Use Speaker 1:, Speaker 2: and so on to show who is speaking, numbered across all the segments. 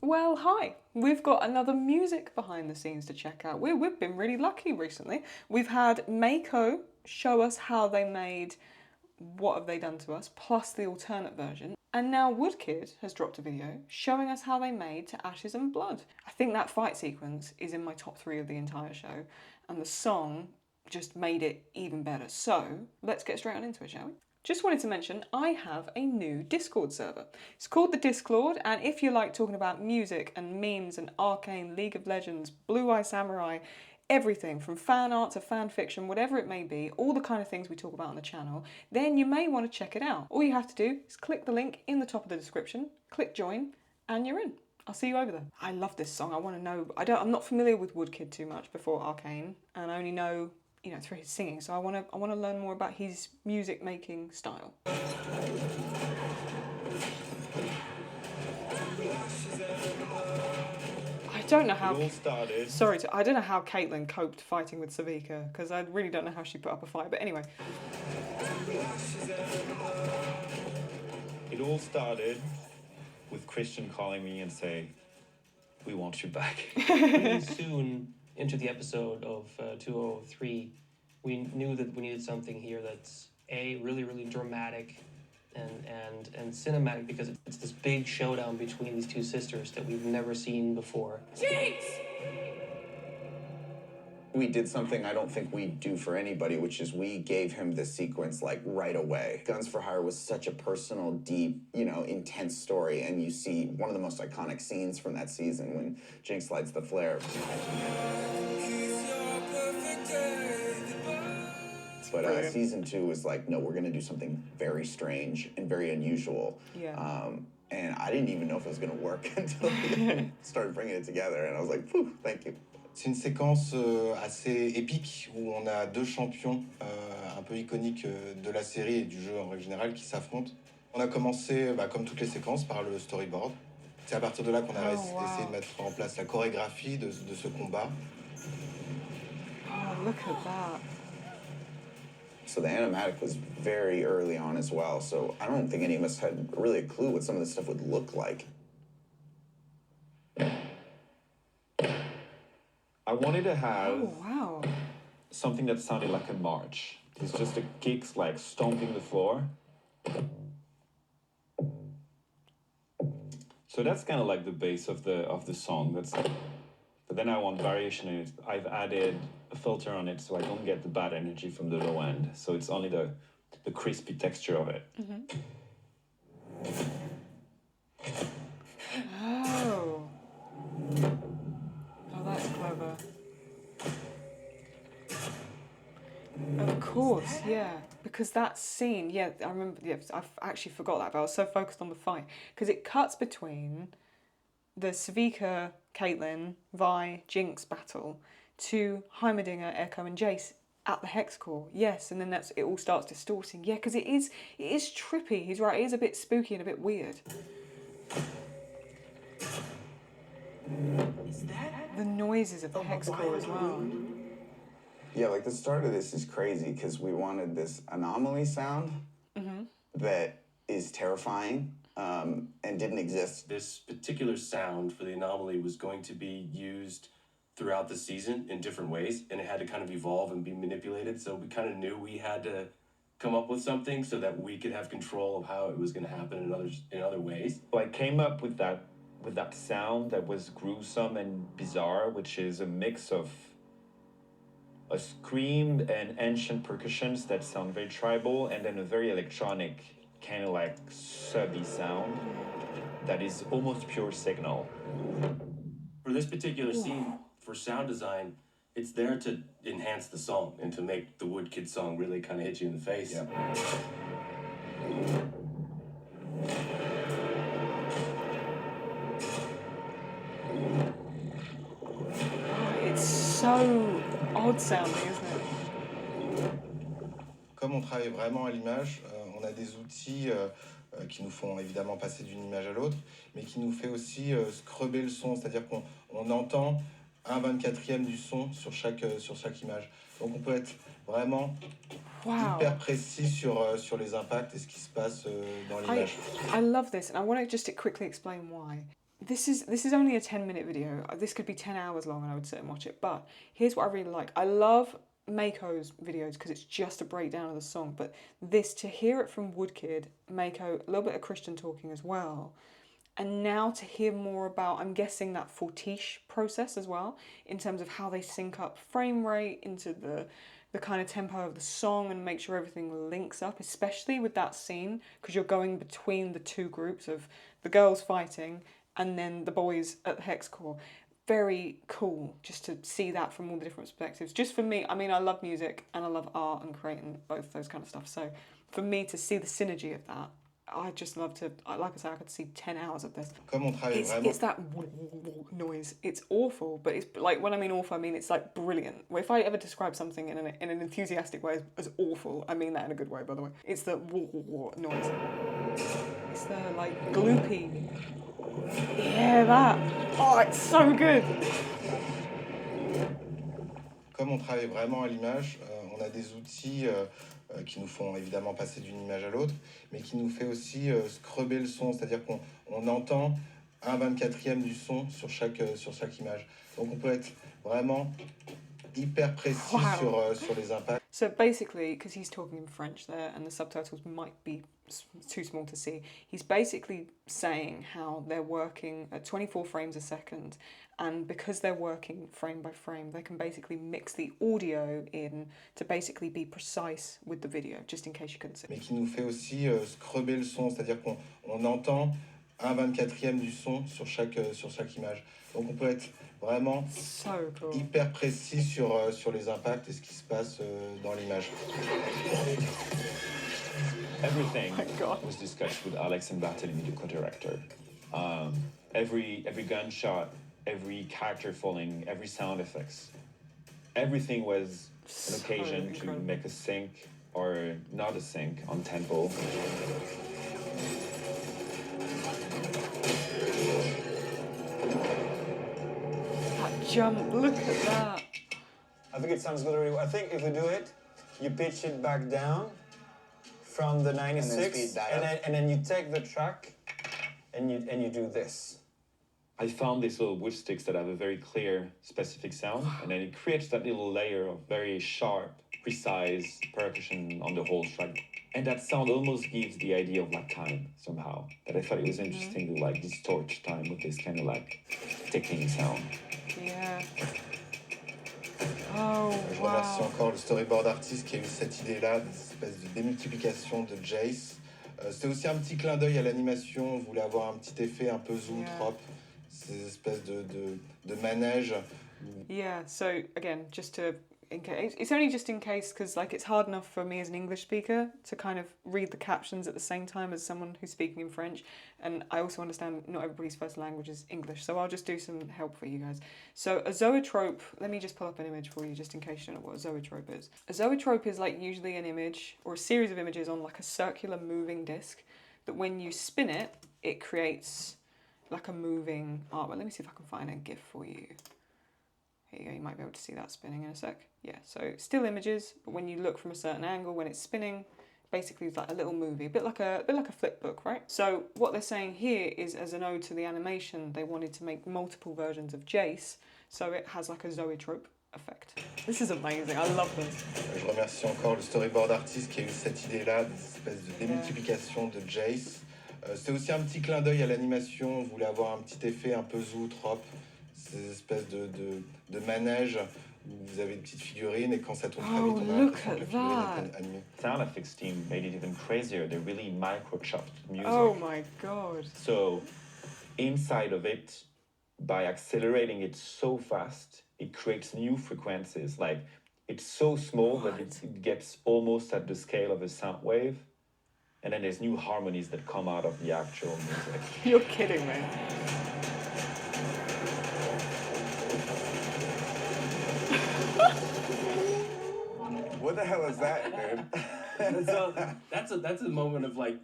Speaker 1: Well, hi. We've got another music behind the scenes to check out. We've been really lucky recently. We've had Mako show us how they made What Have They Done To Us, plus the alternate version. And now Woodkid has dropped a video showing us how they made To Ashes and Blood. I think that fight sequence is in my top 3 of the entire show, and the song just made it even better. So let's get straight on into it, shall we? Just wanted to mention, I have a new Discord server. It's called the Discord, and if you like talking about music and memes and Arcane, League of Legends, Blue Eye Samurai, everything from fan art to fan fiction, whatever it may be, all the kind of things we talk about on the channel, then you may want to check it out. All you have to do is click the link in the top of the description, click join, and you're in. I'll see you over there. I love this song. I want to know. I'm not familiar with Woodkid too much before Arcane, and I only know, you know, through his singing. So I want to learn more about his music making style. I don't know how. I don't know how Caitlyn coped fighting with Savika, because I really don't know how she put up a fight. But anyway.
Speaker 2: It all started with Christian calling me and saying, "We want you back."
Speaker 3: Really soon into the episode of 203, we knew that we needed something here that's really, really dramatic and cinematic, because it's this big showdown between these two sisters that we've never seen before. Jinx!
Speaker 4: We did something I don't think we'd do for anybody, which is we gave him the sequence like right away. Guns for Hire was such a personal, deep, you know, intense story, and you see one of the most iconic scenes from that season when Jinx lights the flare. But season 2 was like, no, we're gonna do something very strange and very unusual.
Speaker 1: Yeah.
Speaker 4: And I didn't even know if it was gonna work until we started bringing it together, and I was like, phew, thank you.
Speaker 5: C'est une séquence assez épique où on a deux champions un peu iconiques de la série et du jeu en règle générale qui s'affrontent. On a commencé, comme toutes les séquences, par le storyboard. C'est à partir de là qu'on a essayé de mettre en place la chorégraphie de ce combat.
Speaker 1: Oh, look at that.
Speaker 4: So the animatic was very early on as well, so I don't think any of us had really a clue what some of this stuff would look like.
Speaker 2: I wanted to have
Speaker 1: something
Speaker 2: that sounded like a march. It's just the kicks like stomping the floor. So that's kind of like the base of the song. But then I want variation in it. I've added a filter on it so I don't get the bad energy from the low end. So it's only the crispy texture of it.
Speaker 1: Mm-hmm. Oh, that's clever. Of course, yeah. Because that scene, yeah, I remember, yeah, I actually forgot that, but I was so focused on the fight. Because it cuts between the Savika, Caitlyn, Vi, Jinx battle to Heimerdinger, Echo and Jace at the Hex Core. Yes, and then it all starts distorting. Yeah, because it is trippy. He's right, it is a bit spooky and a bit weird. The noises of the Hex Core as well.
Speaker 4: Yeah, like the start of this is crazy because we wanted this anomaly sound that is terrifying and didn't exist.
Speaker 6: This particular sound for the anomaly was going to be used throughout the season in different ways, and it had to kind of evolve and be manipulated. So we kind of knew we had to come up with something so that we could have control of how it was going to happen in other ways.
Speaker 2: So I came up with that sound that was gruesome and bizarre, which is a mix of a scream and ancient percussions that sound very tribal, and then a very electronic, kind of like subby sound that is almost pure signal.
Speaker 6: For this particular scene, for sound design, it's there to enhance the song and to make the Woodkid song really kind of hit you in the face.
Speaker 4: Yeah.
Speaker 1: It's so odd sounding, isn't it?
Speaker 5: Comme on travaille vraiment à l'image, on a des outils qui nous font évidemment passer d'une image à l'autre, mais qui nous fait aussi scrubber le son, c'est-à-dire qu'on entend 1/24e du son sur chaque image. Donc on peut être vraiment hyper précis sur les impacts et ce qui se passe dans l'image.
Speaker 1: I love this, and I want to just quickly explain why. this is only a 10-minute video. This could be 10 hours long and I would sit and watch it. But here's what I really like. I love Mako's videos because it's just a breakdown of the song. But this, to hear it from Woodkid, Mako, a little bit of Christian talking as well. And now to hear more about, I'm guessing, that Fortiche process as well, in terms of how they sync up frame rate into the kind of tempo of the song and make sure everything links up, especially with that scene, because you're going between the two groups of the girls fighting and then the boys at the hex core. Very cool just to see that from all the different perspectives. Just for me, I mean, I love music and I love art and creating both those kind of stuff. So for me to see the synergy of that, I just love to, like I said, I could see 10 hours of this. It's that noise. It's awful, but it's like, when I mean awful, I mean it's like brilliant. If I ever describe something in an enthusiastic way as awful, I mean that in a good way, by the way. It's the noise. It's the like gloopy. Yeah, that. Oh, it's so good.
Speaker 5: Comme on travaille vraiment à l'image, on a des outils qui nous font évidemment passer d'une image à l'autre, mais qui nous fait aussi scrubber le son, c'est-à-dire qu'on entend un 24e du son sur chaque image. Donc on peut être vraiment hyper précis sur les impacts.
Speaker 1: So basically, because he's talking in French there and the subtitles might be too small to see, he's basically saying how they're working at 24 frames a second, and because they're working frame by frame, they can basically mix the audio in to basically be precise with the video, just in case you couldn't see.
Speaker 5: Mais qui nous fait aussi scrubber le son, c'est-à-dire qu'on entend un 24e du son sur chaque image. Donc on peut être vraiment hyper précis sur les impacts et ce qui se passe dans l'image.
Speaker 2: Everything was discussed with Alex and Barthélemy, the co-director. Every gunshot, every character falling, every sound effects. Everything was an occasion to make a sync or not a sync on tempo.
Speaker 1: Jump, look at that.
Speaker 7: I think it sounds literally, I think if we do it, you pitch it back down from the 96 and then you take the track and you do this.
Speaker 2: I found these little wood sticks that have a very clear, specific sound, and then it creates that little layer of very sharp, precise percussion on the whole track. And that sound almost gives the idea of like time somehow. That I thought it was interesting to like distort time with this kind of like ticking sound.
Speaker 1: Yeah. Oh,
Speaker 5: Je remercie encore le storyboard artiste qui a eu cette idée-là, cette espèce de démultiplication de Jace. C'était aussi un petit clin d'œil à l'animation, on voulait avoir un petit effet un peu zootrope, ces espèces de manèges.
Speaker 1: Yeah, so again, just to, in case, it's only just in case, because like it's hard enough for me as an English speaker to kind of read the captions at the same time as someone who's speaking in French, and I also understand not everybody's first language is English, so I'll just do some help for you guys. So a zoetrope, let me just pull up an image for you just in case you don't know what a zoetrope is. A zoetrope is like usually an image or a series of images on like a circular moving disc that when you spin it, it creates like a moving artwork. Let me see if I can find a GIF for you. Here you go, you might be able to see that spinning in a sec. Yeah, so still images, but when you look from a certain angle, when it's spinning, basically it's like a little movie, a bit like a flip book, right? So what they're saying here is, as an ode to the animation, they wanted to make multiple versions of Jace, so it has like a zoetrope effect. This is amazing, I love this.
Speaker 5: Je remercie encore le storyboard artiste qui a eu cette idée-là, cette espèce de démultiplication de Jace. C'était aussi un petit clin d'œil à l'animation, on voulait avoir un petit effet un peu zootrope, ces espèces de manèges où vous avez une petite figurine et quand ça tourne très vite, on a l'impression que la figurine est animée.
Speaker 2: Sound effects team made it even crazier. They really micro-chopped music.
Speaker 1: Oh my god.
Speaker 2: So inside of it, by accelerating it so fast, it creates new frequencies. Like it's so small that it gets almost at the scale of a sound wave. And then there's new harmonies that come out of the actual music.
Speaker 1: You're kidding me.
Speaker 7: What the hell is that, dude?
Speaker 6: So that's a moment of like,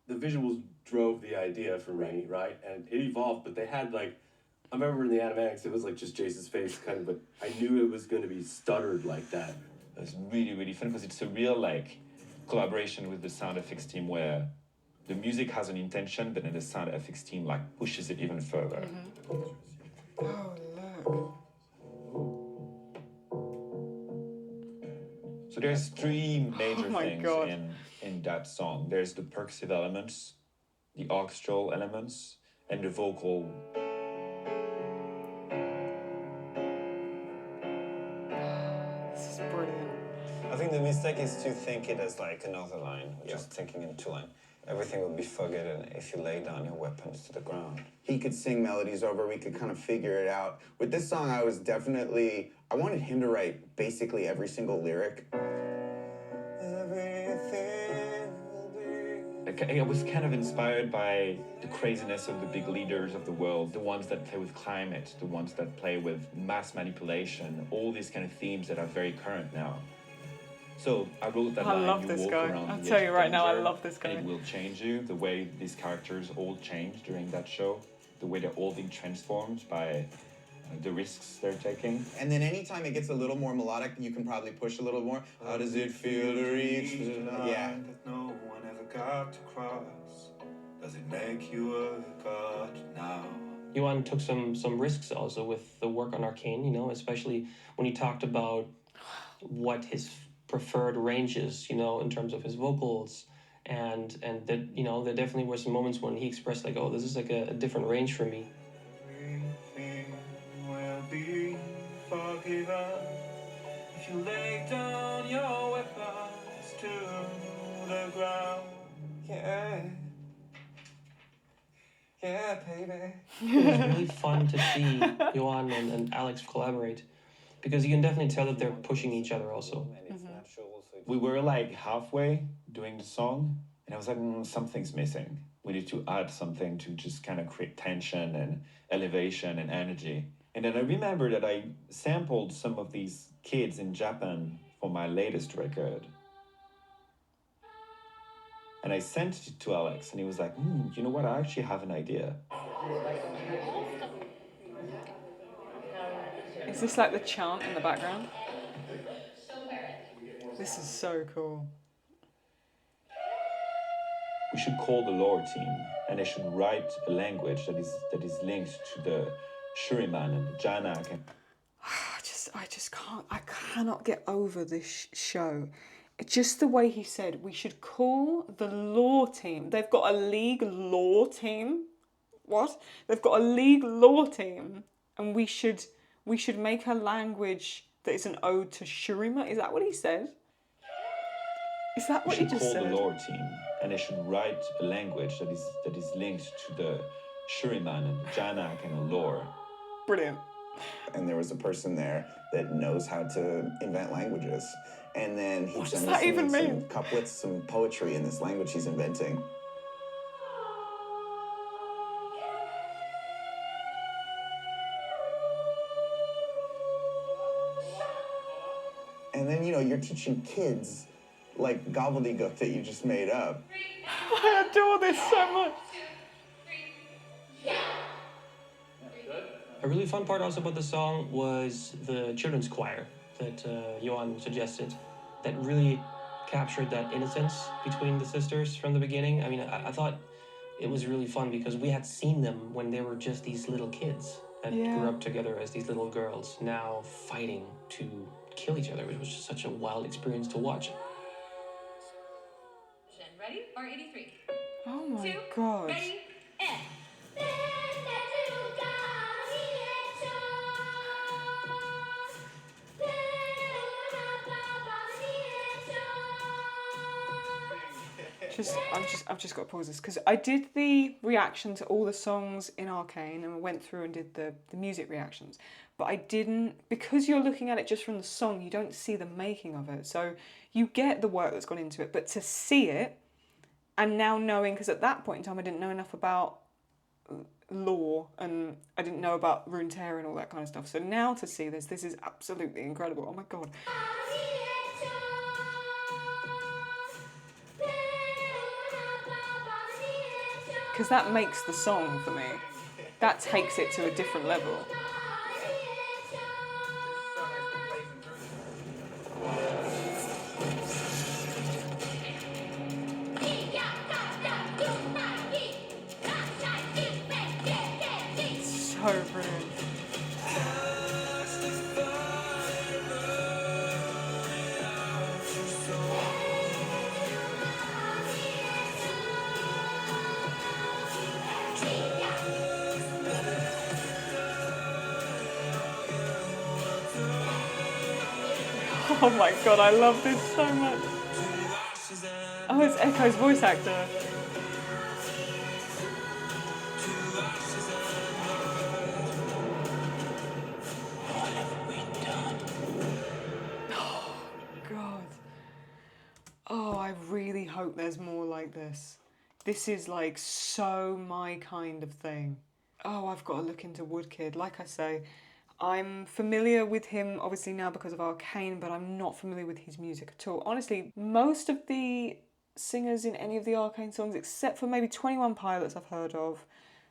Speaker 6: the visuals drove the idea for me, right? And it evolved, but they had like, I remember in the animatics, it was like just Jace's face kind of, but I knew it was going to be stuttered like that.
Speaker 2: It was really, really fun because it's a real like collaboration with the sound effects team where The music has an intention, but then the sound effects team like pushes it even further.
Speaker 1: Oh, look.
Speaker 2: So there's three major
Speaker 1: my
Speaker 2: things
Speaker 1: God.
Speaker 2: in that song. There's the percussive elements, the orchestral elements, and the vocal.
Speaker 1: This is brilliant.
Speaker 7: I think the mistake is to think it as like another line, just thinking in two lines. Everything would be forgotten if you lay down your weapons to the ground.
Speaker 4: He could sing melodies over, we could kind of figure it out. With this song, I wanted him to write basically every single lyric.
Speaker 2: I was kind of inspired by the craziness of the big leaders of the world, the ones that play with climate, the ones that play with mass manipulation, all these kind of themes that are very current now. So I wrote that
Speaker 1: I
Speaker 2: line,
Speaker 1: love
Speaker 2: you
Speaker 1: this
Speaker 2: walk
Speaker 1: guy.
Speaker 2: around
Speaker 1: I'll
Speaker 2: the
Speaker 1: tell
Speaker 2: edge
Speaker 1: you
Speaker 2: of
Speaker 1: right now, I
Speaker 2: danger,
Speaker 1: love this guy.
Speaker 2: and it will change you, the way these characters all change during that show, the way they're all being transformed by the risks they're taking.
Speaker 4: And then anytime it gets a little more melodic, you can probably push a little more. How does it feel to reach the line that no one ever got to cross? Does it make you a god now?
Speaker 3: Johan took some risks also with the work on Arcane, you know, especially when he talked about what his preferred ranges, you know, in terms of his vocals, and that, you know, there definitely were some moments when he expressed like, oh, this is like a different range for me.
Speaker 4: Will be forgiven if you lay down your weapons to the ground. Yeah, baby.
Speaker 3: It was really fun to see Johan and Alex collaborate, because you can definitely tell that they're pushing each other also.
Speaker 2: We were like halfway doing the song, and I was like, something's missing. We need to add something to just kind of create tension and elevation and energy. And then I remember that I sampled some of these kids in Japan for my latest record. And I sent it to Alex, and he was like, you know what, I actually have an idea.
Speaker 1: Is this like the chant in the background? This is so cool.
Speaker 2: We should call the lore team, and they should write a language that is linked to the Shuriman and the Janak. And
Speaker 1: I just can't, I cannot get over this show. Just the way he said, we should call the lore team. They've got a league lore team. What? They've got a league lore team, and we should make a language that is an ode to Shurima. Is that what he said? Is that what he just said?
Speaker 2: We should call the lore team, and they should write a language that is linked to the Shuriman and the Janak and the lore.
Speaker 1: Brilliant.
Speaker 4: And there was a person there that knows how to invent languages. And then he'd
Speaker 1: What
Speaker 4: send
Speaker 1: does
Speaker 4: me
Speaker 1: that even
Speaker 4: some
Speaker 1: mean?
Speaker 4: couplets, some poetry in this language he's inventing. And then, you know, you're teaching kids like gobbledygook that you just made up.
Speaker 1: I adore this so much.
Speaker 3: A really fun part also about the song was the children's choir that Johan suggested, that really captured that innocence between the sisters from the beginning. I mean, I thought it was really fun because we had seen them when they were just these little kids that grew up together as these little girls, now fighting to kill each other, which was just such a wild experience to watch.
Speaker 8: Ready? R83.
Speaker 1: Oh my
Speaker 8: 2,
Speaker 1: God.
Speaker 8: ready, and.
Speaker 1: I've just got to pause this because I did the reaction to all the songs in Arcane, and I went through and did the music reactions, but I didn't, because you're looking at it just from the song, you don't see the making of it, so you get the work that's gone into it, but to see it, and now knowing, because at that point in time I didn't know enough about lore, and I didn't know about Runeterra and all that kind of stuff, so now to see this is absolutely incredible. Oh my God. Because that makes the song for me. That takes it to a different level. brilliant. Oh my god, I love this so much. Oh, it's Echo's voice actor. Oh god. Oh, I really hope there's more like this. This is like so my kind of thing. Oh, I've got to look into Woodkid. Like I say, I'm familiar with him obviously now because of Arcane, but I'm not familiar with his music at all. Honestly, most of the singers in any of the Arcane songs, except for maybe 21 Pilots I've heard of,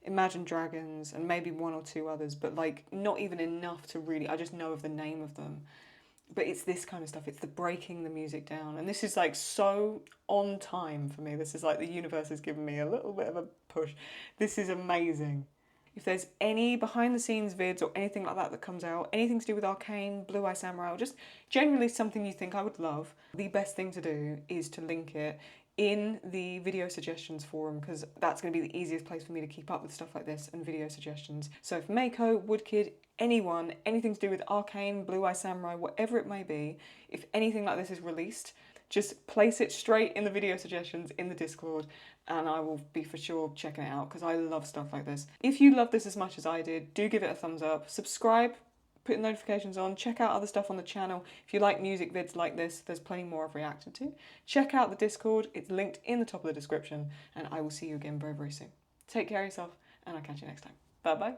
Speaker 1: Imagine Dragons, and maybe one or two others, but like not even enough to really, I just know of the name of them. But it's this kind of stuff, it's the breaking the music down. And this is like so on time for me. This is like the universe has given me a little bit of a push. This is amazing. If there's any behind the scenes vids or anything like that that comes out, anything to do with Arcane, Blue Eye Samurai, or just generally something you think I would love, the best thing to do is to link it in the video suggestions forum, because that's going to be the easiest place for me to keep up with stuff like this and video suggestions. So if Mako, Woodkid, anyone, anything to do with Arcane, Blue Eye Samurai, whatever it may be, if anything like this is released, just place it straight in the video suggestions in the Discord and I will be for sure checking it out because I love stuff like this. If you love this as much as I did, do give it a thumbs up, subscribe, put notifications on, check out other stuff on the channel. If you like music vids like this, there's plenty more I've reacted to. Check out the Discord, it's linked in the top of the description, and I will see you again very, very soon. Take care of yourself, and I'll catch you next time. Bye bye.